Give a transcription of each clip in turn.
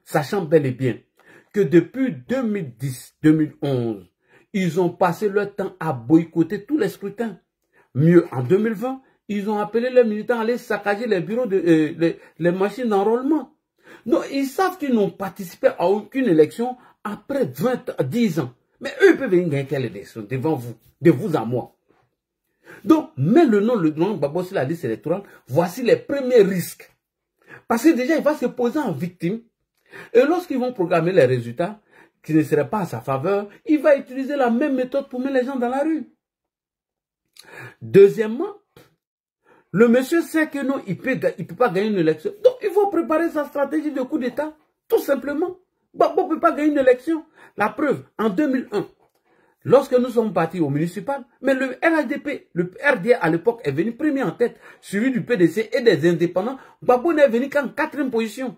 Sachant bel et bien que depuis 2010-2011, ils ont passé leur temps à boycotter tous les scrutins. Mieux, en 2020, ils ont appelé les militants à aller saccager les bureaux, les machines d'enrôlement. Donc, ils savent qu'ils n'ont participé à aucune élection après 10 ans. Mais eux peuvent venir gagner quelle élection devant vous, de vous à moi. Donc, mets le nom Gbagbo sur la liste électorale, voici les premiers risques. Parce que déjà, il va se poser en victime. Et lorsqu'ils vont programmer les résultats, qui ne seraient pas à sa faveur, il va utiliser la même méthode pour mettre les gens dans la rue. Deuxièmement, le monsieur sait que non, il peut pas gagner une élection. Donc, il faut préparer sa stratégie de coup d'État, tout simplement. Gbagbo ne peut pas gagner une élection. La preuve, en 2001, lorsque nous sommes partis au municipal, mais le RHDP, le RDA à l'époque est venu premier en tête, suivi du PDC et des indépendants. Gbagbo n'est venu qu'en 4e position.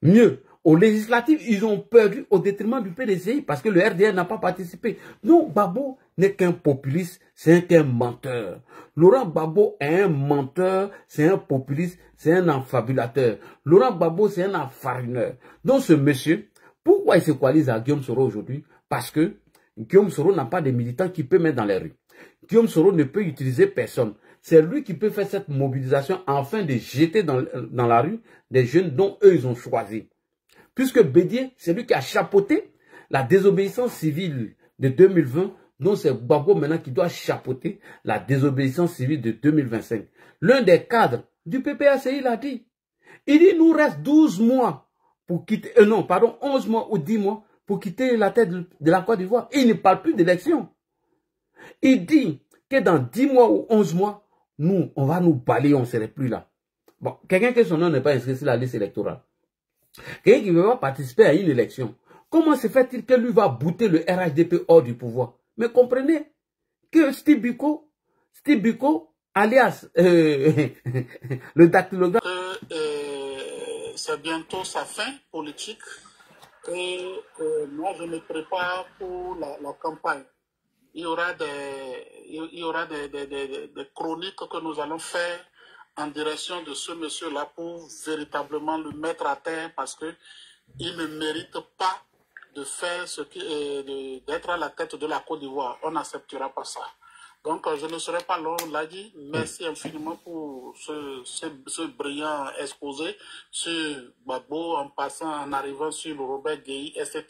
Mieux, aux législatives, ils ont perdu au détriment du PDCI parce que le RDA n'a pas participé. Donc, Gbagbo n'est qu'un populiste, c'est qu'un menteur. Laurent Gbagbo est un menteur, c'est un populiste, c'est un enfabulateur. Laurent Gbagbo, c'est un enfarineur. Donc, ce monsieur, pourquoi il se coalise à Guillaume Soro aujourd'hui? Parce que Guillaume Soro n'a pas de militants qu'il peut mettre dans les rues. Guillaume Soro ne peut utiliser personne. C'est lui qui peut faire cette mobilisation afin de jeter dans la rue des jeunes dont eux, ils ont choisi. Puisque Bédier, c'est lui qui a chapeauté la désobéissance civile de 2020, dont c'est Gbagbo maintenant qui doit chapeauter la désobéissance civile de 2025. L'un des cadres du PPACI l'a dit. Il dit, il nous reste 12 mois pour quitter, 11 mois ou 10 mois pour quitter la tête de la Côte d'Ivoire. Il ne parle plus d'élection. Il dit que dans 10 mois ou 11 mois, nous, on va nous balayer, on ne serait plus là. Bon, quelqu'un que son nom n'est pas inscrit sur la liste électorale. Quelqu'un qui ne veut pas participer à une élection. Comment se fait-il que lui va bouter le RHDP hors du pouvoir? Mais comprenez que Steve Biko, alias le dactylogramme, c'est bientôt sa fin politique et moi je me prépare pour la campagne. Il y aura des chroniques que nous allons faire en direction de ce monsieur-là pour véritablement le mettre à terre parce que il ne mérite pas de faire d'être à la tête de la Côte d'Ivoire. On n'acceptera pas ça. Donc, je ne serai pas long, l'a dit. Merci infiniment pour ce brillant exposé sur Gbagbo, en passant, en arrivant sur le Robert Gueye, etc.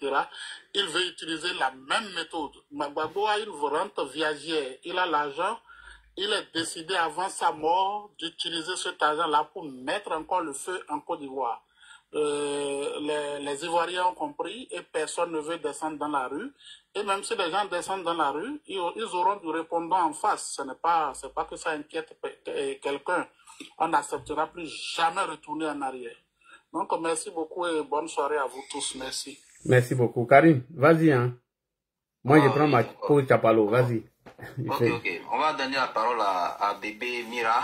Il veut utiliser la même méthode. Gbagbo a une rente viagère. Il a l'argent. Il est décidé avant sa mort d'utiliser cet argent-là pour mettre encore le feu en Côte d'Ivoire. Les Ivoiriens ont compris et personne ne veut descendre dans la rue. Et même si les gens descendent dans la rue, ils auront du répondant en face. Ce n'est pas que ça inquiète quelqu'un. On n'acceptera plus jamais retourner en arrière. Donc, merci beaucoup et bonne soirée à vous tous. Merci. Merci beaucoup. Karim, vas-y. Hein. Moi, je prends ma pause Chapalo. Vas-y. Ok. On va donner la parole à bébé Mira.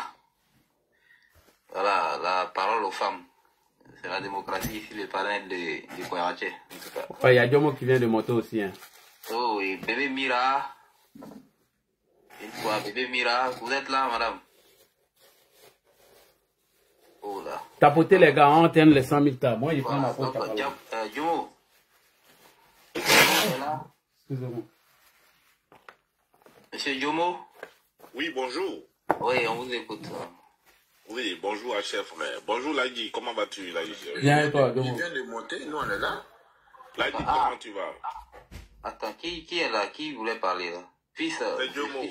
Voilà, la parole aux femmes. C'est la démocratie ici, le parrain de Koyache. Il y a Diomo qui vient de monter aussi. Hein. Oh oui, bébé Mira. Une fois, bébé Mira, vous êtes là, madame? Oh là. Tapotez les gars, on tient les 100 000 tas. Moi, je prends ma pause. Diomo. Excusez-moi. Monsieur Diomo? Oui, bonjour. Oui, on vous écoute. Oui, bonjour à chef frère. Bonjour Ladi, comment vas-tu Ladi? Bien et toi, Diomo? Il vient de monter, nous on est là. Ladi, comment tu vas? Attends, qui est là? Qui voulait parler là? Fils. C'est Diomo.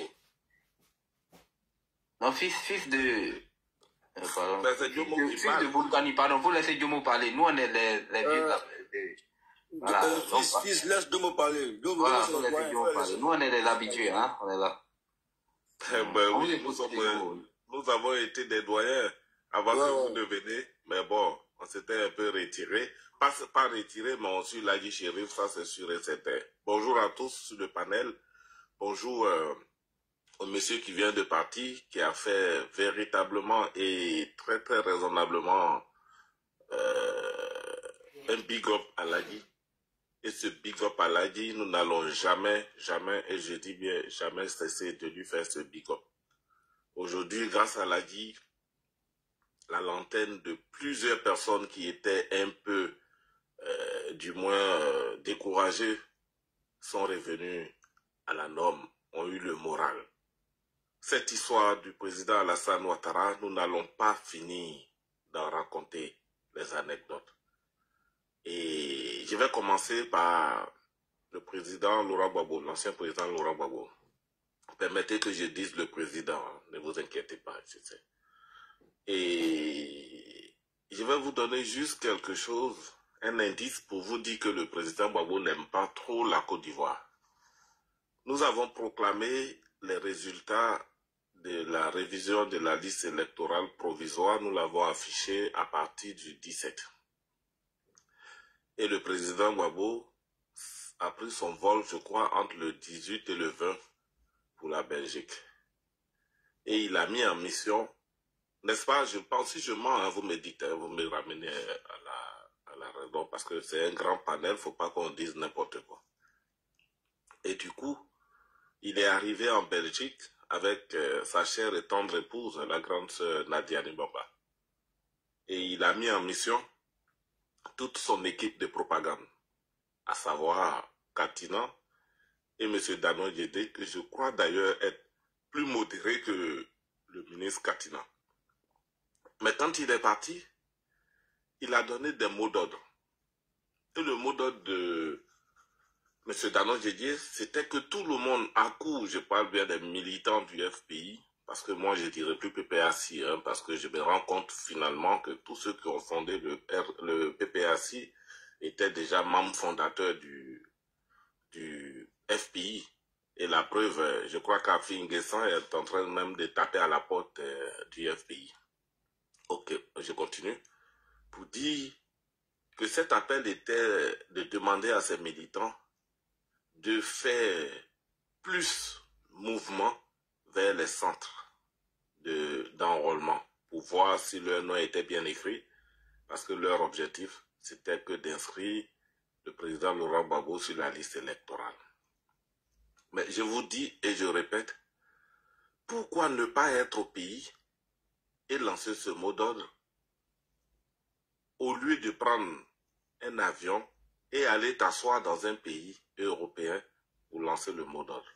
Non, fils de... pardon. C'est Diomo qui Fils parle. de Boulkani, pardon, faut laisser Diomo parler. Nous on est les vieux là. Voilà. Fils, laisse Diomo parler. Voilà, faut laisser Diomo parler. Nous on est les habitués, hein, on est là. Oui, nous avons été des doyens avant que vous ne veniez, mais bon, on s'était un peu retiré. Pas retiré, mais on suit Ladi Chérif, ça c'est sûr et certain. Bonjour à tous sur le panel. Bonjour au monsieur qui vient de partir, qui a fait véritablement et très très raisonnablement un big up à Ladi. Et ce big up à Ladi, nous n'allons jamais, et je dis bien jamais cesser de lui faire ce big up. Aujourd'hui, grâce à Ladi, la lanterne de plusieurs personnes qui étaient un peu, du moins, découragées, sont revenues à la norme, ont eu le moral. Cette histoire du président Alassane Ouattara, nous n'allons pas finir d'en raconter les anecdotes. Et je vais commencer par le président Laurent Gbagbo, l'ancien président Laurent Gbagbo. Permettez que je dise le président, ne vous inquiétez pas, je sais. Et je vais vous donner juste quelque chose, un indice pour vous dire que le président Gbagbo n'aime pas trop la Côte d'Ivoire. Nous avons proclamé les résultats de la révision de la liste électorale provisoire. Nous l'avons affiché à partir du 17. Et le président Gbagbo a pris son vol, je crois, entre le 18 et le 20 pour la Belgique. Et il a mis en mission, n'est-ce pas, je pense, si je mens, hein, vous me dites, hein, vous me ramenez à la raison, parce que c'est un grand panel, il ne faut pas qu'on dise n'importe quoi. Et du coup, il est arrivé en Belgique avec sa chère et tendre épouse, la grande sœur Nadia Nibamba. Et il a mis en mission toute son équipe de propagande, à savoir Katina et M. Danon Yédé, que je crois d'ailleurs être plus modéré que le ministre Katina. Mais quand il est parti, il a donné des mots d'ordre. Et le mot d'ordre de M. Danon Yédé, c'était que tout le monde accourt, je parle bien des militants du FPI, parce que moi je ne dirais plus PPACI, hein, parce que je me rends compte finalement que tous ceux qui ont fondé le PPACI étaient déjà membres fondateurs du FPI. Et la preuve, je crois qu'Afi Nguessan est en train même de taper à la porte du FPI. Ok, je continue. Pour dire que cet appel était de demander à ces militants de faire plus mouvement vers les centres d'enrôlement pour voir si leur nom était bien écrit, parce que leur objectif, c'était que d'inscrire le président Laurent Gbagbo sur la liste électorale. Mais je vous dis et je répète, pourquoi ne pas être au pays et lancer ce mot d'ordre au lieu de prendre un avion et aller t'asseoir dans un pays européen pour lancer le mot d'ordre?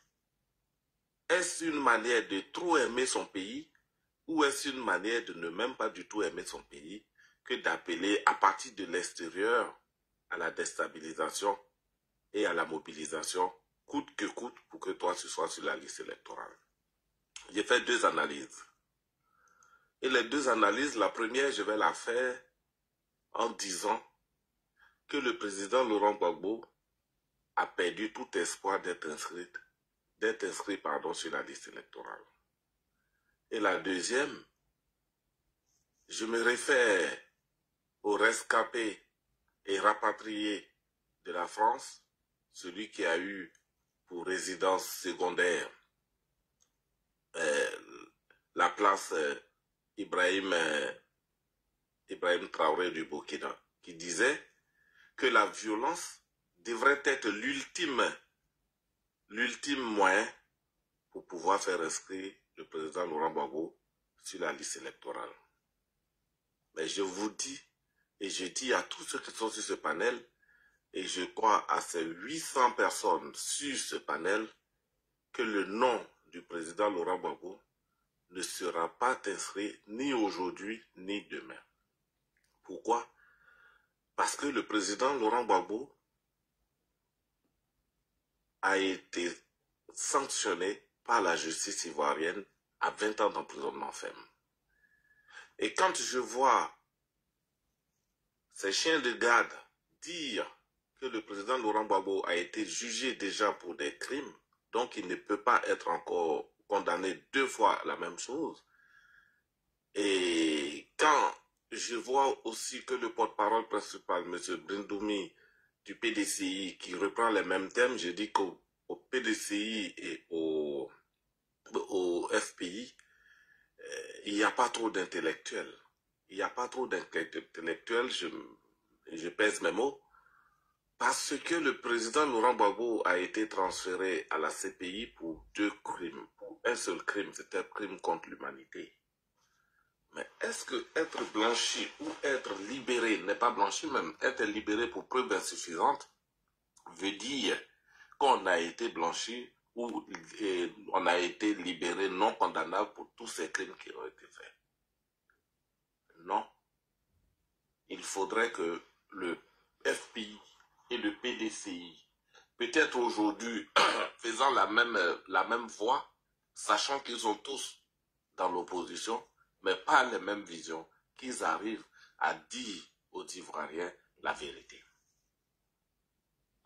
Est-ce une manière de trop aimer son pays ou est-ce une manière de ne même pas du tout aimer son pays que d'appeler à partir de l'extérieur à la déstabilisation et à la mobilisation coûte que coûte pour que toi tu sois sur la liste électorale? J'ai fait deux analyses. Et les deux analyses, la première, je vais la faire en disant que le président Laurent Gbagbo a perdu tout espoir d'être inscrit sur la liste électorale. Et la deuxième, je me réfère au rescapé et rapatrié de la France, celui qui a eu pour résidence secondaire la place Ibrahim Traoré du Burkina, qui disait que la violence devrait être l'ultime moyen pour pouvoir faire inscrire le président Laurent Gbagbo sur la liste électorale. Mais je vous dis, et je dis à tous ceux qui sont sur ce panel, et je crois à ces 800 personnes sur ce panel, que le nom du président Laurent Gbagbo ne sera pas inscrit ni aujourd'hui ni demain. Pourquoi? Parce que le président Laurent Gbagbo a été sanctionné par la justice ivoirienne à 20 ans d'emprisonnement ferme. Et quand je vois ces chiens de garde dire que le président Laurent Gbagbo a été jugé déjà pour des crimes, donc il ne peut pas être encore condamné deux fois la même chose. Et quand je vois aussi que le porte-parole principal, M. Brindoumi, du PDCI, qui reprend les mêmes thèmes, je dis qu'au PDCI et au FPI, il n'y a pas trop d'intellectuels. Il n'y a pas trop d'intellectuels, je pèse mes mots, parce que le président Laurent Gbagbo a été transféré à la CPI pour deux crimes. Pour un seul crime, c'était un crime contre l'humanité. Mais est-ce que être blanchi ou être libéré, n'est pas blanchi même, être libéré pour preuve insuffisante, veut dire qu'on a été blanchi ou on a été libéré non condamnable pour tous ces crimes qui ont été faits? Non. Il faudrait que le FPI et le PDCI, peut-être aujourd'hui, faisant la même voie, sachant qu'ils sont tous dans l'opposition, mais pas les mêmes visions, qu'ils arrivent à dire aux Ivoiriens la vérité.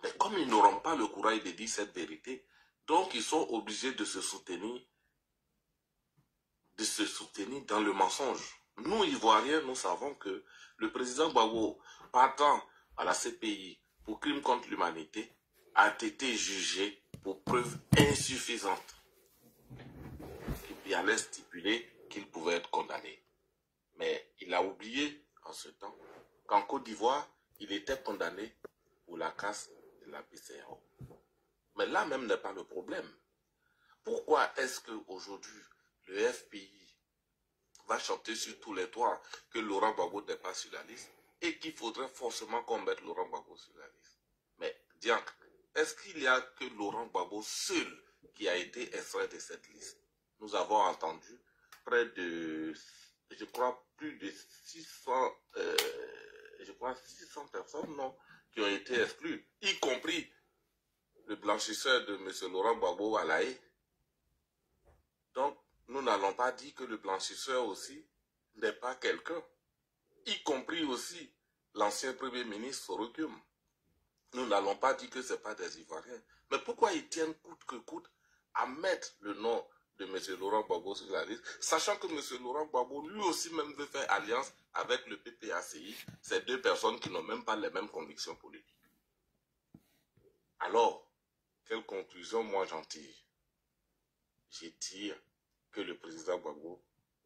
Mais comme ils n'auront pas le courage de dire cette vérité, donc ils sont obligés de se soutenir dans le mensonge. Nous, Ivoiriens, nous savons que le président Gbagbo, partant à la CPI pour crime contre l'humanité, a été jugé pour preuve insuffisante. Il allait stipuler qu'il pouvait être condamné. Mais il a oublié en ce temps qu'en Côte d'Ivoire, il était condamné pour la casse de la BCAO. Mais là même n'est pas le problème. Pourquoi est-ce qu'aujourd'hui, le FPI va chanter sur tous les toits que Laurent Gbagbo n'est pas sur la liste et qu'il faudrait forcément qu'on mette Laurent Gbagbo sur la liste? Mais, diantre, est-ce qu'il y a que Laurent Gbagbo seul qui a été extrait de cette liste? Nous avons entendu près de, je crois, plus de 600 personnes, non, qui ont été exclues, y compris le blanchisseur de M. Laurent Gbagbo à La Haye. Donc, nous n'allons pas dire que le blanchisseur aussi n'est pas quelqu'un, y compris aussi l'ancien Premier ministre Sorokium. Nous n'allons pas dire que ce n'est pas des Ivoiriens. Mais pourquoi ils tiennent coûte que coûte à mettre le nom de M. Laurent Gbagbo sur la liste, sachant que M. Laurent Gbagbo lui aussi même veut faire alliance avec le PPACI, ces deux personnes qui n'ont même pas les mêmes convictions politiques. Alors, quelle conclusion moi j'en tire? Je tire que le président Gbagbo,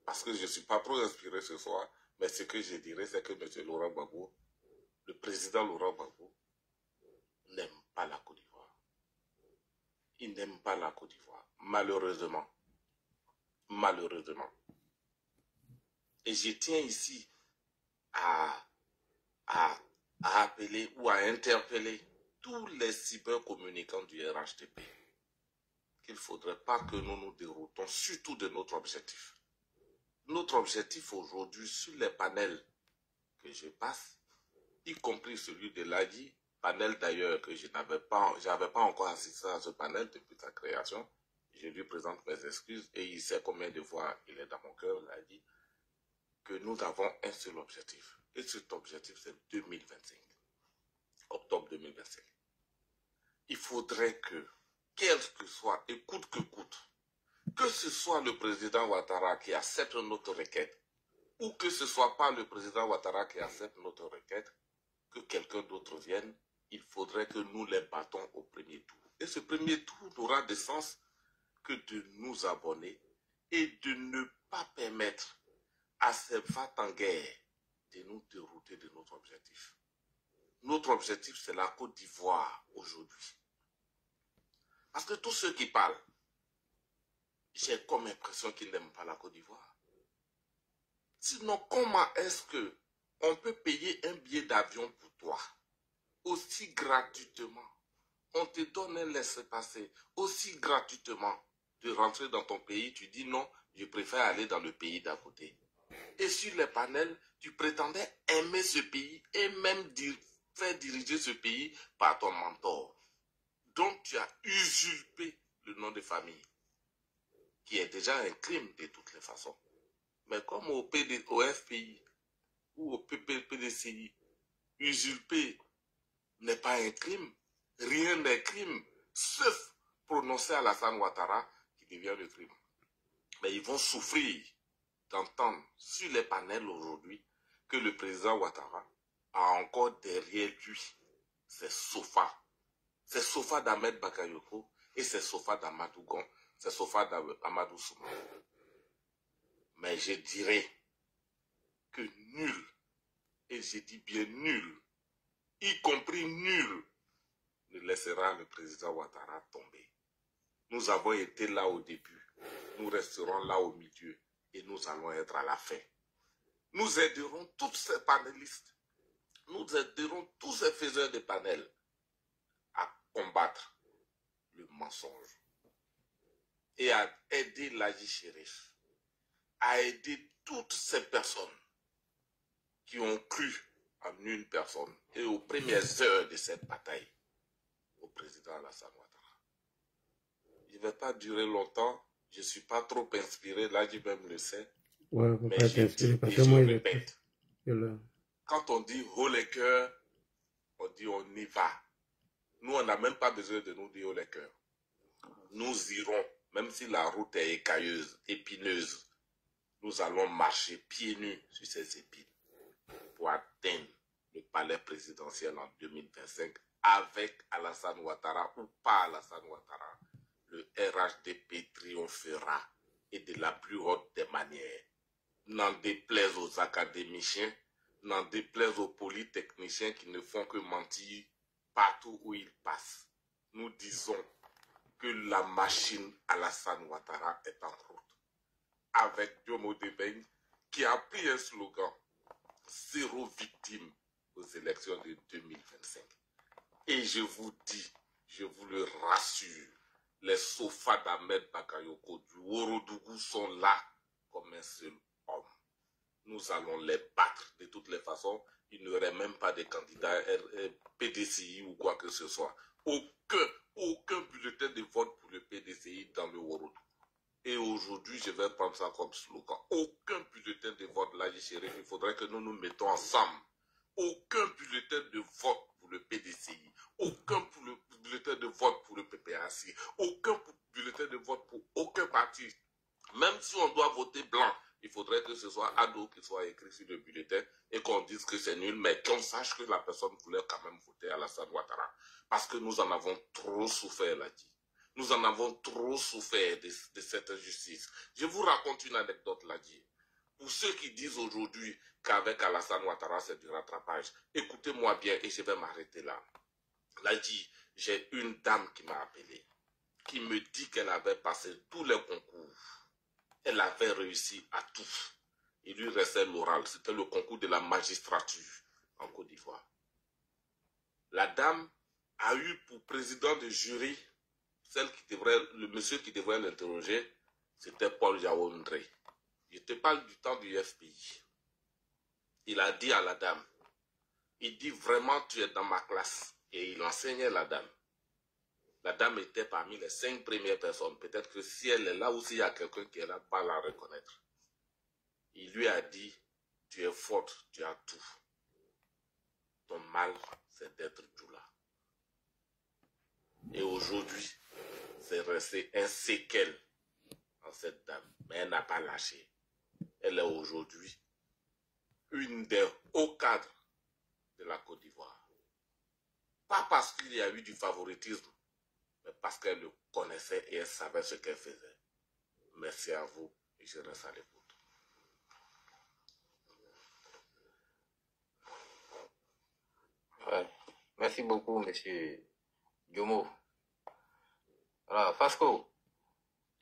parce que je ne suis pas trop inspiré ce soir, mais ce que je dirais, c'est que M. Laurent Gbagbo, le président Laurent Gbagbo, n'aime pas la Côte d'Ivoire. Il n'aime pas la Côte d'Ivoire, malheureusement. Malheureusement. Et je tiens ici à appeler ou à interpeller tous les cybercommunicants du RHDP qu'il ne faudrait pas que nous nous déroutons, surtout de notre objectif. Notre objectif aujourd'hui, sur les panels que je passe, y compris celui de l'ADI, panel d'ailleurs que je n'avais pas encore assisté à ce panel depuis sa création. Je lui présente mes excuses et il sait combien de fois il est dans mon cœur, l'ADI, que nous avons un seul objectif. Et cet objectif, c'est 2025. Octobre 2025. Il faudrait que, quel que soit, et coûte que ce soit le président Ouattara qui accepte notre requête, ou que ce ne soit pas le président Ouattara qui accepte notre requête, que quelqu'un d'autre vienne, il faudrait que nous les battons au premier tour. Et ce premier tour n'aura de sens que de nous abonner et de ne pas permettre à ces va-t-en-guerre de nous dérouter de notre objectif. Notre objectif, c'est la Côte d'Ivoire aujourd'hui. Parce que tous ceux qui parlent, j'ai comme impression qu'ils n'aiment pas la Côte d'Ivoire. Sinon, comment est-ce qu'on peut payer un billet d'avion pour toi aussi gratuitement? On te donne un laissez-passer aussi gratuitement de rentrer dans ton pays. Tu dis non, je préfère aller dans le pays d'à côté. Et sur les panels, tu prétendais aimer ce pays et même faire diriger ce pays par ton mentor. Donc tu as usurpé le nom de famille, qui est déjà un crime de toutes les façons. Mais comme au FPI ou au PDCI, usurper n'est pas un crime, rien n'est crime, sauf prononcer Alassane Ouattara qui devient le crime. Mais ils vont souffrir d'entendre sur les panels aujourd'hui que le président Ouattara a encore derrière lui ses sofas. Ces sofas d'Ahmed Bakayoko et ces sofas d'Amadou Gon, ces sofas d'Amadou Soumaré. Mais je dirais que nul, et je dis bien nul, y compris nul, ne laissera le président Ouattara tomber. Nous avons été là au début, nous resterons là au milieu et nous allons être à la fin. Nous aiderons tous ces panélistes, nous aiderons tous ces faiseurs de panels à combattre le mensonge et à aider l'Aji Chérif, à aider toutes ces personnes qui ont cru en une personne et aux premières heures de cette bataille, au président Alassane Ouattara. Il ne va pas durer longtemps, je ne suis pas trop inspiré, l'Aji même le sait, Ouais, mais je répète. Quand on dit haut les cœurs, on dit on y va. Nous, on n'a même pas besoin de nous dire haut les cœurs. Nous irons, même si la route est écailleuse, épineuse, nous allons marcher pieds nus sur ces épines pour atteindre le palais présidentiel en 2025 avec Alassane Ouattara ou pas Alassane Ouattara. Le RHDP triomphera et de la plus haute des manières. N'en déplaise aux académiciens, n'en déplaise aux polytechniciens qui ne font que mentir partout où ils passent. Nous disons que la machine Alassane Ouattara est en route. Avec Diomo Debeng qui a pris un slogan « Zéro victime aux élections de 2025 ». Et je vous dis, je vous le rassure, les sofas d'Ahmed Bakayoko du Ouorodougou sont là comme un seul homme. Nous allons les battre de toutes les façons. Il n'y aurait même pas de candidat PDCI ou quoi que ce soit. Aucun bulletin de vote pour le PDCI dans le Ouorodougou. Et aujourd'hui, je vais prendre ça comme slogan. Aucun bulletin de vote, là, Chérif, il faudrait que nous nous mettons ensemble. Aucun bulletin de vote pour le PDCI. Aucun bulletin de vote pour le PPAC. Aucun bulletin de vote pour aucun parti. Même si on doit voter blanc, il faudrait que ce soit ado qui soit écrit sur le bulletin et qu'on dise que c'est nul, mais qu'on sache que la personne voulait quand même voter Alassane Ouattara. Parce que nous en avons trop souffert, là dit. Nous en avons trop souffert de cette injustice. Je vous raconte une anecdote, là dit. Pour ceux qui disent aujourd'hui qu'avec Alassane Ouattara, c'est du rattrapage, écoutez-moi bien et je vais m'arrêter là. Là dit, j'ai une dame qui m'a appelé, qui me dit qu'elle avait passé tous les concours. Elle avait réussi à tout. Il lui restait l'oral. C'était le concours de la magistrature en Côte d'Ivoire. La dame a eu pour président de jury, le monsieur qui devrait l'interroger, c'était Paul Yaoundé. Je te parle du temps du FPI. Il a dit à la dame, il dit vraiment tu es dans ma classe. Et il enseignait la dame. La dame était parmi les 5 premières personnes. Peut-être que si elle est là aussi, il y a quelqu'un qui est là, pas la reconnaître. Il lui a dit, tu es forte, tu as tout. Ton mal, c'est d'être Djoula. Et aujourd'hui, c'est resté un séquel en cette dame. Mais elle n'a pas lâché. Elle est aujourd'hui une des hauts cadres de la Côte d'Ivoire. Pas parce qu'il y a eu du favoritisme, mais parce qu'elle le connaissait et elle savait ce qu'elle faisait. Merci à vous et je reste à l'écoute. Ouais. Merci beaucoup, monsieur Diomo. Voilà, Fasco,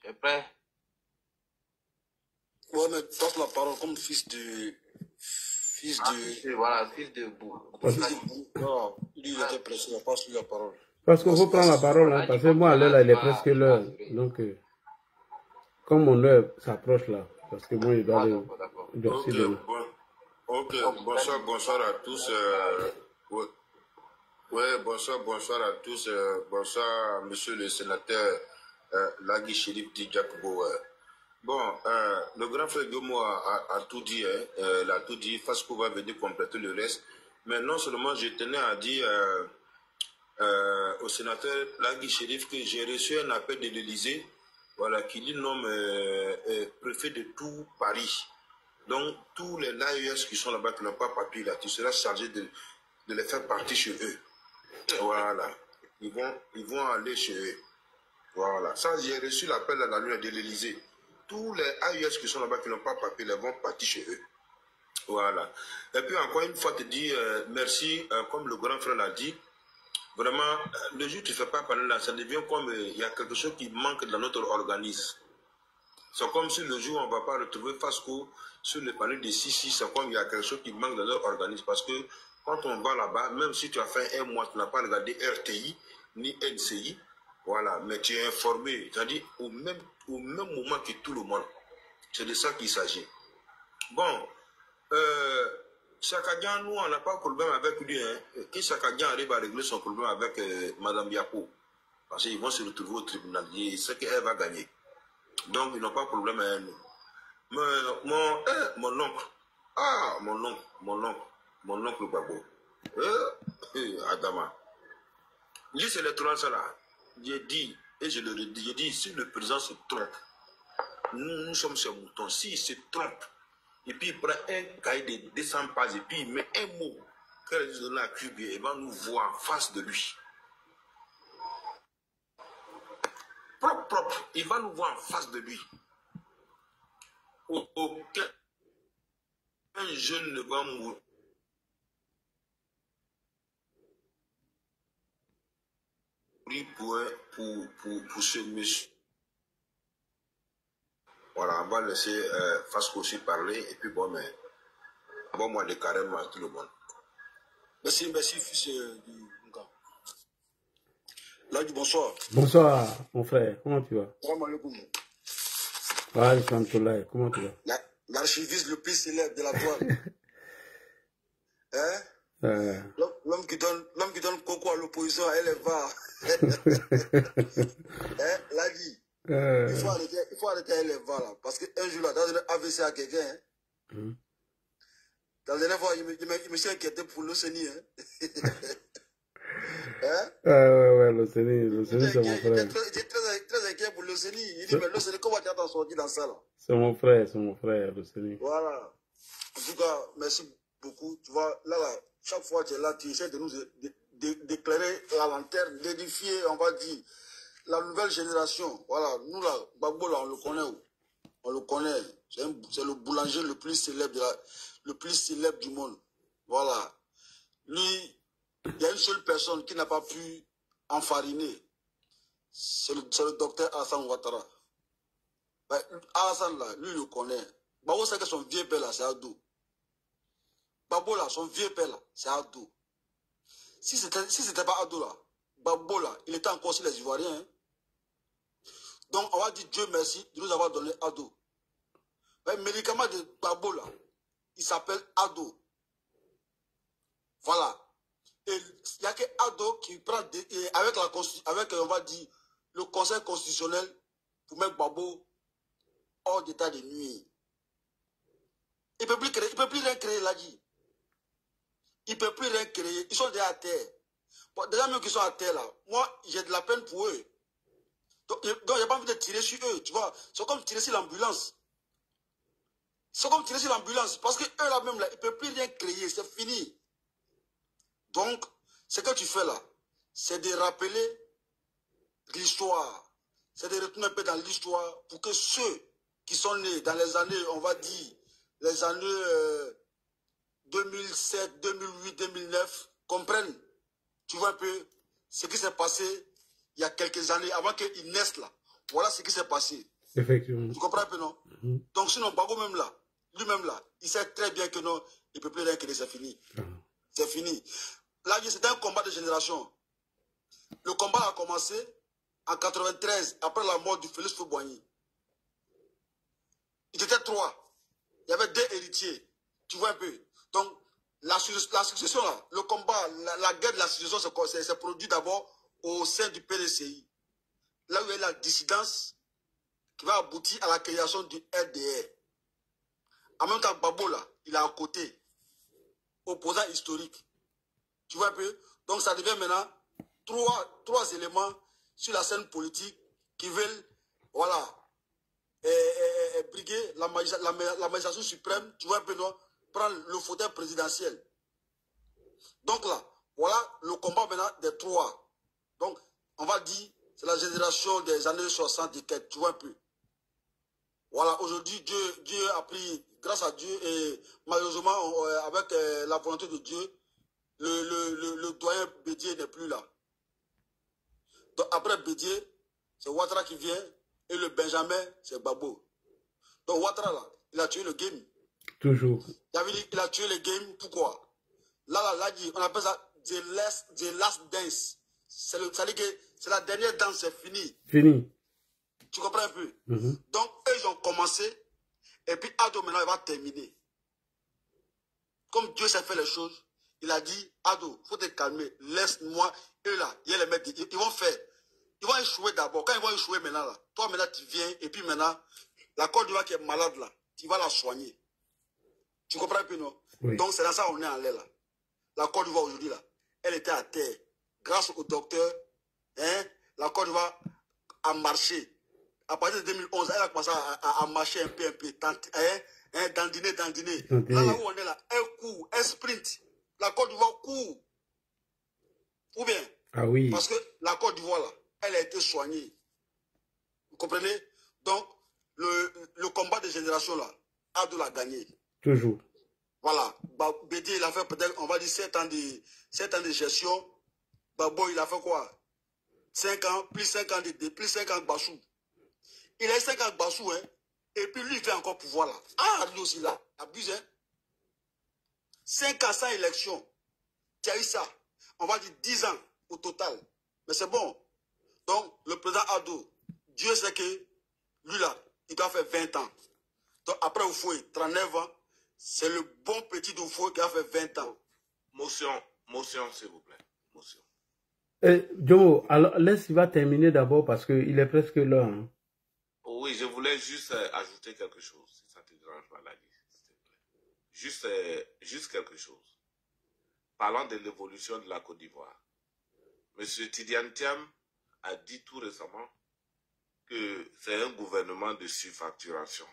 tu es prêt? Ouais, mais passe la parole comme fils de... Voilà, fils de Bou. Non, lui, il était pressé, il passe lui la parole. Parce qu'il faut prendre la parole, hein, parce que moi, là, il est presque l'heure. Donc, comme mon heure s'approche là, parce que moi, il doit aller. Ok, bonsoir à tous. Bonsoir à tous. Bonsoir, monsieur le sénateur Lagui Chérif Didiakobo. Bon, le grand frère Diomo a tout dit, il a tout dit. Fasco va venir compléter le reste. Mais non seulement je tenais à dire au sénateur Lagui Chérif que j'ai reçu un appel de l'Élysée, voilà, qui dit nomme préfet de tout Paris. Donc, tous les LAES qui sont là-bas, qui n'ont pas papier, là, tu seras chargé de les faire partir chez eux. Voilà. Ils vont aller chez eux. Voilà. Ça, j'ai reçu l'appel à la lune de l'Élysée. Tous les AES qui sont là-bas, qui n'ont pas papier, ils vont partir chez eux. Voilà. Et puis, encore une fois, te dis merci, comme le grand frère l'a dit. Vraiment, le jour où tu ne fais pas parler là, ça devient comme il y a quelque chose qui manque dans notre organisme. C'est comme si le jour où on ne va pas retrouver Fasco sur le panneau de Sissi, c'est comme il y a quelque chose qui manque dans leur organisme. Parce que quand on va là-bas, même si tu as fait un mois, tu n'as pas regardé RTI ni NCI, voilà, mais tu es informé, c'est-à-dire au même moment que tout le monde. C'est de ça qu'il s'agit. Bon, Chakadian, nous, on n'a pas de problème avec lui. Hein. Que Chakadian arrive à régler son problème avec Madame Biapo, parce qu'ils vont se retrouver au tribunal, il sait qu'elle va gagner. Donc, ils n'ont pas de problème avec nous. Mais mon oncle, mon oncle Babo, Adama, juste l'électoral, ça là, j'ai dit, et je le redis, j'ai dit, si le président se trompe, nous sommes ses moutons, s'il se trompe, et puis il prend un cahier de 200 pages, et puis il met un mot, qu'elle est donné à Cuba, il va nous voir en face de lui. Propre, il va nous voir en face de lui. Aucun jeune ne va mourir pour ce monsieur. Voilà, on va laisser Fasco aussi parler, et puis bon, mais bon, moi, de carême à tout le monde. Merci, fils du Nga. Là, du bonsoir. Bonsoir, mon frère, comment tu vas? Salam alaikum. Ouais, comment tu vas? L'archiviste le plus célèbre de la douane. Hein? L'homme qui donne coco à l'opposition, elle est va. Hein? L'a dit. Il faut arrêter elle est va là. Parce qu'un jour là, dans un AVC à quelqu'un, hein? Dans la dernière fois, il me s'est inquiété pour l'Océanie. Hein? Hein? Ouais, l'Océanie, c'est mon frère. J'étais très inquiet pour l'Océanie. Il dit, mais l'Océanie, comment tu as t'en sorti dans ça là? C'est mon frère, l'Océanie. Voilà. En tout cas, merci beaucoup. Tu vois, là, chaque fois que tu es là, tu essaies de nous d'éclairer la lanterne, d'édifier, on va dire, la nouvelle génération. Voilà, nous là, Gbagbo là, on le connaît. On le connaît. C'est le boulanger le plus célèbre du monde. Voilà. Lui, il y a une seule personne qui n'a pas pu enfariner. C'est le docteur Alassane Ouattara. Ben, Alassane là, lui, il le connaît. Gbagbo sait que son vieux père là, c'est Ado. Gbagbo là, son vieux père là, c'est Ado. Si c'était pas Ado là, Gbagbo là, il était encore sur les Ivoiriens. Hein. Donc, on va dire Dieu merci de nous avoir donné Ado. Mais le médicament de Gbagbo là, il s'appelle Ado. Voilà. Et il n'y a que Ado qui prend avec, on va dire, le Conseil constitutionnel pour mettre Gbagbo hors d'état de nuit. Il ne peut plus rien créer, là dit. Il ne peut plus rien créer. Ils sont déjà à terre. Bon, déjà même qu'ils sont à terre là, moi j'ai de la peine pour eux. Donc il n'y a pas envie de tirer sur eux, tu vois. C'est comme tirer sur l'ambulance. C'est comme tirer sur l'ambulance. Parce que eux là même là, ils ne peuvent plus rien créer, c'est fini. Donc, ce que tu fais là, c'est de rappeler l'histoire. C'est de retourner un peu dans l'histoire pour que ceux qui sont nés dans les années, on va dire, les années 2007, 2008, 2009, comprennent, tu vois un peu, ce qui s'est passé il y a quelques années, avant qu'ils naissent là. Voilà ce qui s'est passé. Effectivement. Tu comprends un peu, non? Donc sinon, Gbagbo même là, lui-même là, il sait très bien que non, il ne peut plus rien créer, c'est fini. C'est fini. Là, c'était un combat de génération. Le combat a commencé en 93, après la mort du Félix Houphouët-Boigny. Ils étaient 3. Il y avait 2 héritiers. Tu vois un peu. Donc, la succession là, le combat, la guerre de la succession s'est produit d'abord au sein du PDCI. Là où il y a la dissidence qui va aboutir à la création du RDR. En même temps, Gbagbo là, il est à côté. Opposant historique. Tu vois un peu? Donc ça devient maintenant 3 éléments sur la scène politique qui veulent, voilà, briguer la magistrature suprême, tu vois un peu, non? Prendre le fauteuil présidentiel. Donc là, voilà le combat maintenant des 3. Donc, on va dire, c'est la génération des années 60 et quelques, tu vois un peu. Voilà, aujourd'hui, Dieu a pris, grâce à Dieu, et malheureusement, avec la volonté de Dieu, le doyen Bédié n'est plus là. Donc après Bédié, c'est Ouattara qui vient, et le Benjamin, c'est Gbagbo. Donc Ouattara, là, il a tué le game. Toujours. Il a tué le game, pourquoi? Là, on appelle ça the last dance. C'est-à-dire que c'est la dernière danse, c'est fini. Fini. Tu comprends un peu? Donc, eux, ils ont commencé, et puis Ado, maintenant, il va terminer. Comme Dieu sait faire les choses, il a dit, Ado, il faut te calmer, laisse-moi. Eux, là, ils vont faire. Ils vont échouer d'abord. Quand ils vont échouer maintenant, là, toi, maintenant, tu viens, et puis maintenant, la Côte d'Ivoire qui est malade, là, tu vas la soigner. Tu comprends un peu, non? Oui. Donc, c'est dans ça qu'on est en l'air, là. La Côte d'Ivoire, aujourd'hui, là, elle était à terre. Grâce au docteur, hein, la Côte d'Ivoire a marché. À partir de 2011, elle a commencé à marcher un peu, dandiner. Là où on est là, elle court, elle sprint. La Côte d'Ivoire court. Ou bien? Ah oui. Parce que la Côte d'Ivoire, là, elle a été soignée. Vous comprenez? Donc, le combat de génération, là, Ado l'a gagné. Toujours. Voilà. Bédié, il a fait peut-être, on va dire, 7 ans de gestion. Babo, il a fait quoi? 5 ans, plus 5 ans de Bassou. Il a eu 5 ans de Bassou, hein. Et puis lui, il fait encore pouvoir là. Ah, lui aussi là. Abuse, hein. 5 ans sans élection. Tu as eu ça. On va dire 10 ans au total. Mais c'est bon. Donc, le président Ado, Dieu sait que lui là, il doit faire 20 ans. Donc, après Oufoué, 39 ans, c'est le bon petit Oufoué qui a fait 20 ans. Motion, s'il vous plaît. Motion. Jomo, alors il va terminer d'abord parce qu'il est presque l'heure. Hein. Oui, je voulais juste ajouter quelque chose, si ça te dérange pas, la s'il te plaît. Juste quelque chose. Parlant de l'évolution de la Côte d'Ivoire. M. Tidiane Thiam a dit tout récemment que c'est un gouvernement de surfacturation.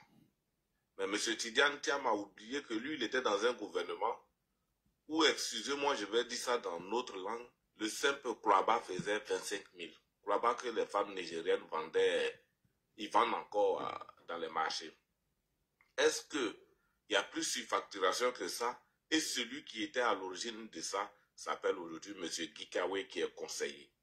Mais M. Tidiane Thiam a oublié que lui, il était dans un gouvernement où, excusez-moi, je vais dire ça dans notre langue, le simple Kwaba faisait 25 000. Kwaba que les femmes nigériennes vendaient, ils vendent encore dans les marchés. Est-ce qu'il y a plus surfacturation que ça? Et celui qui était à l'origine de ça s'appelle aujourd'hui M. Gikawe qui est conseiller.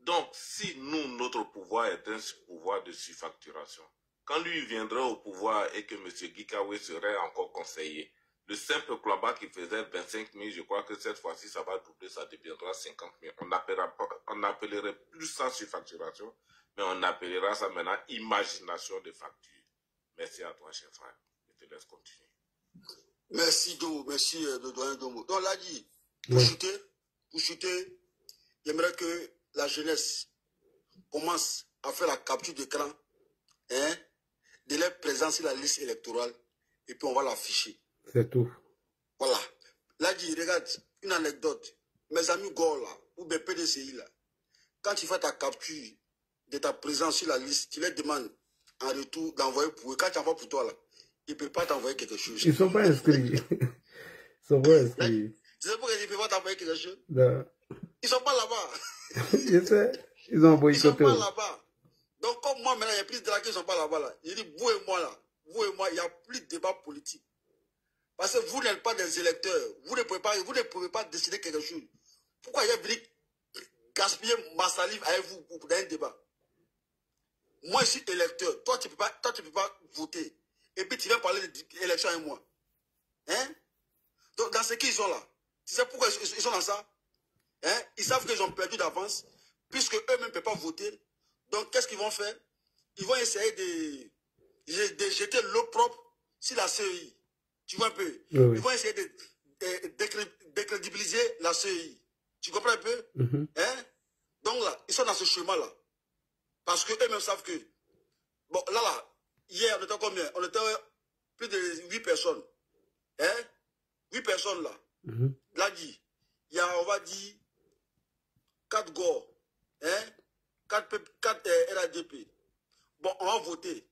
Donc, si nous, notre pouvoir est un pouvoir de surfacturation, quand lui viendra au pouvoir et que M. Gikawe serait encore conseiller, le simple Kwaba qui faisait 25 000, je crois que cette fois-ci, ça va doubler, ça deviendra 50 000. On n'appellerait plus ça surfacturation, mais on appellera ça maintenant imagination de facture. Merci à toi, cher frère. Je te laisse continuer. Merci, Do. Merci, de doyen Domo. Donc, là, dit, pour chuter, j'aimerais que la jeunesse commence à faire la capture d'écran, hein, de leur présence sur la liste électorale, et puis on va l'afficher. C'est tout. Voilà. Là, dit, regarde, une anecdote. Mes amis Gore, là, ou bien PDCI, là, quand tu fais ta capture de ta présence sur la liste, tu leur demandes en retour d'envoyer pour eux. Quand tu envoies pour toi, là, ils ne peuvent pas t'envoyer quelque chose. Ils ne sont pas inscrits. Ils sont pas inscrits. Tu sais pourquoi ils ne peuvent pas t'envoyer quelque chose? Non. Ils ne sont pas là-bas. Je sais. Ils ont boycotté. Ils ne sont pas là-bas. Donc, comme moi, maintenant, il y a plus de dragues qui ne sont pas là-bas. Là. Je dis, vous et moi, là, vous et moi, il n'y a plus de débat politique. Parce que vous n'êtes pas des électeurs. Vous ne pouvez pas décider quelque chose. Pourquoi il y a venu gaspiller ma salive avec vous pour un débat? Moi, je suis électeur. Toi, tu ne peux pas voter. Et puis, tu viens parler d'élection avec moi. Hein? Donc, dans ce qu'ils sont là, tu sais pourquoi ils sont dans ça? Hein? Ils savent qu'ils ont perdu d'avance, puisque eux-mêmes ne peuvent pas voter. Donc, qu'est-ce qu'ils vont faire? Ils vont essayer de jeter l'eau propre sur la CEI. Tu vois un peu? Oui. Ils vont essayer de décrédibiliser la CEI. Tu comprends un peu? Hein? Donc là, ils sont dans ce chemin-là. Parce qu'eux-mêmes savent que... Bon, là, hier, on était combien? On était plus de 8 personnes. Hein? 8 personnes là. Là, dit, il y a, on va dire, 4 GOR. Hein? 4 RADP. Bon, on va voter.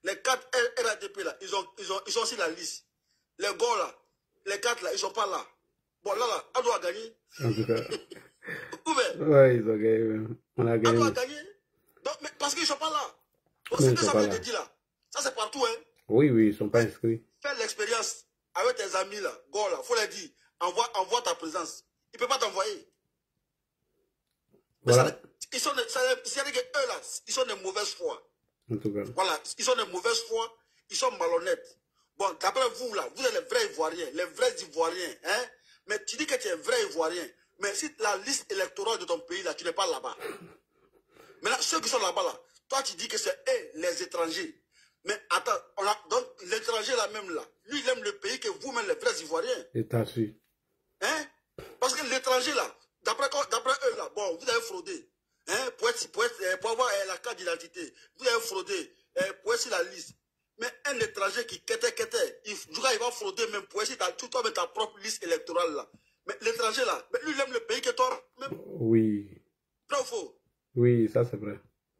Les 4 RADP là, ils sont sur la liste. Les GOR là, les 4 là, ils ne sont pas là. Bon, là, on doit gagner. En tout cas. Ouais, ils ont gagné. On a gagné. On doit gagner. Donc, mais parce qu'ils ne sont pas là. Donc, c'est que ça veut dire là. Ça, c'est partout, hein. Oui, ils ne sont pas inscrits. Fais l'expérience avec tes amis là, GOR là. Il faut leur dire, envoie ta présence. Ils ne peuvent pas t'envoyer. Voilà. Ils sont de mauvaise foi. En tout cas. Voilà, ils sont de mauvaise foi. ils sont malhonnêtes. Bon, d'après vous, là, vous êtes les vrais Ivoiriens, les vrais Ivoiriens, hein? Mais tu dis que tu es vrai Ivoirien. Mais si la liste électorale de ton pays, là, tu n'es pas là-bas. Maintenant, ceux qui sont là-bas, là, toi, tu dis que c'est eux, les étrangers. Mais attends, donc l'étranger, là, même là, lui, il aime le pays que vous-même, les vrais Ivoiriens. Et t'as su. Hein? Parce que l'étranger, là, d'après eux, là, bon, vous avez fraudé. Hein? Pour avoir la carte d'identité, vous avez fraudé pour être sur la liste. Mais un étranger qui il va frauder même pour être sur toi, ta propre liste électorale, là. Mais l'étranger, là, mais lui, il aime le pays que toi, même. Oui. Vrai ou faux? Oui, ça c'est vrai.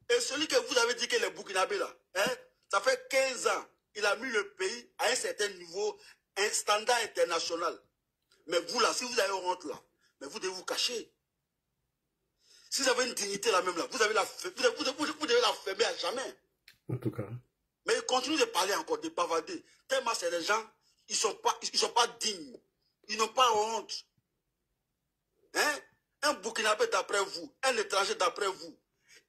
Et celui que vous avez dit que les Burkinabés, là, hein, ça fait 15 ans, il a mis le pays à un certain niveau, un standard international. Mais vous, là, si vous avez honte, là, mais vous devez vous cacher. Si vous avez une dignité, là, même, là, vous devez la fermer à jamais. En tout cas. Mais ils continuent de parler encore, de bavarder. Tellement c'est des gens, ils sont pas dignes. Ils n'ont pas honte. Hein? Un Burkinabé d'après vous, un étranger d'après vous,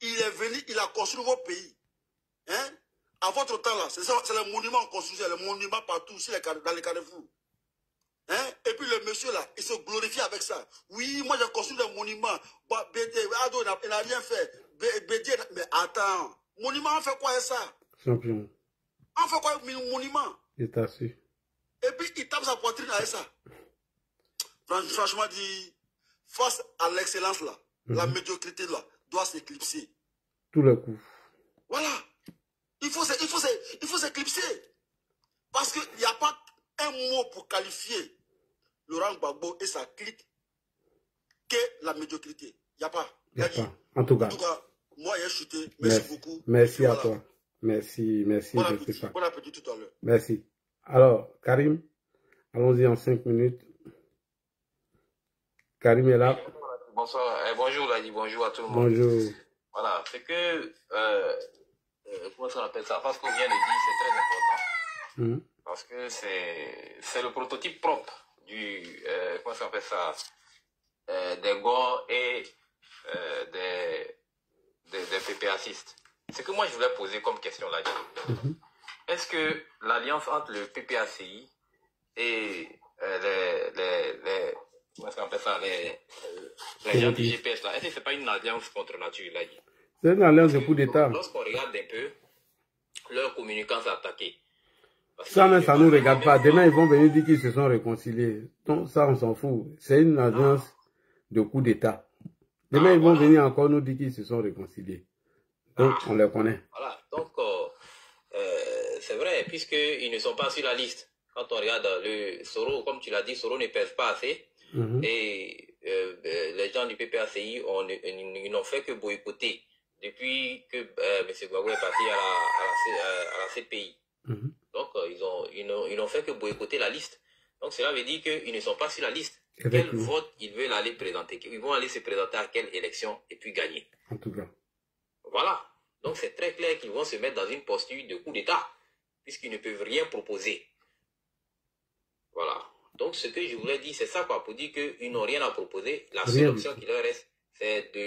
il est venu, il a construit vos pays. Hein? À votre temps là, c'est les monuments construits, les monuments partout, dans les carrefours. Hein? Et puis le monsieur là, il se glorifie avec ça. Oui, moi j'ai construit des monuments. Ado, il n'a rien fait. Mais attends, monument, on fait quoi avec ça? Champion. On fait quoi avec monument? Et t'as su. Et puis il tape sa poitrine avec ça. Franchement dit, face à l'excellence là, la médiocrité là, doit s'éclipser. Tout le coup. Voilà. Il faut s'éclipser. Parce qu'il n'y a pas un mot pour qualifier Laurent Gbagbo et sa clique que la médiocrité. Il n'y a pas. Il n'y a pas. En tout cas, moi, j'ai chuté. Merci beaucoup. Merci à toi. Merci. Bon appétit tout à l'heure. Merci. Alors, Karim, allons-y en 5 minutes. Karim est là. Bonsoir. Bonjour, Ladi. Bonjour à tout le monde. Bonjour. Voilà. C'est que, comment on appelle ça? Parce qu'on vient de dire, c'est très important. Parce que c'est le prototype propre du, comment on appelle ça? Des GOR et des PPAcistes. Ce que moi je voulais poser comme question là, est-ce que l'alliance entre le PPACI et comment on appelle ça, les gens du GPS là, est-ce que c'est pas une alliance contre nature là? C'est une alliance de coup d'État. Lorsqu'on regarde un peu, leurs communicants s'attaquer. Ça, mais ça ne nous regarde pas. Demain, ils vont venir dire qu'ils se sont réconciliés. Donc, ça, on s'en fout. C'est une alliance de coup d'État. Demain, ils vont venir encore nous dire qu'ils se sont réconciliés. Donc, on les connaît. Voilà. Donc, c'est vrai, puisqu'ils ne sont pas sur la liste. Quand on regarde le Soro, comme tu l'as dit, Soro ne pèse pas assez. Et les gens du PPACI, ils n'ont fait que boycotter depuis que M. Gbagbo est parti à la CPI. Donc, ils n'ont fait que boycotter la liste. Donc, cela veut dire qu'ils ne sont pas sur la liste. Quel vote ils veulent aller présenter? Ils vont aller se présenter à quelle élection et puis gagner. En tout cas. Voilà. Donc, c'est très clair qu'ils vont se mettre dans une posture de coup d'État, puisqu'ils ne peuvent rien proposer. Voilà. Donc, ce que je voulais dire, c'est ça, quoi, pour dire qu'ils n'ont rien à proposer. La seule option qui leur reste, c'est de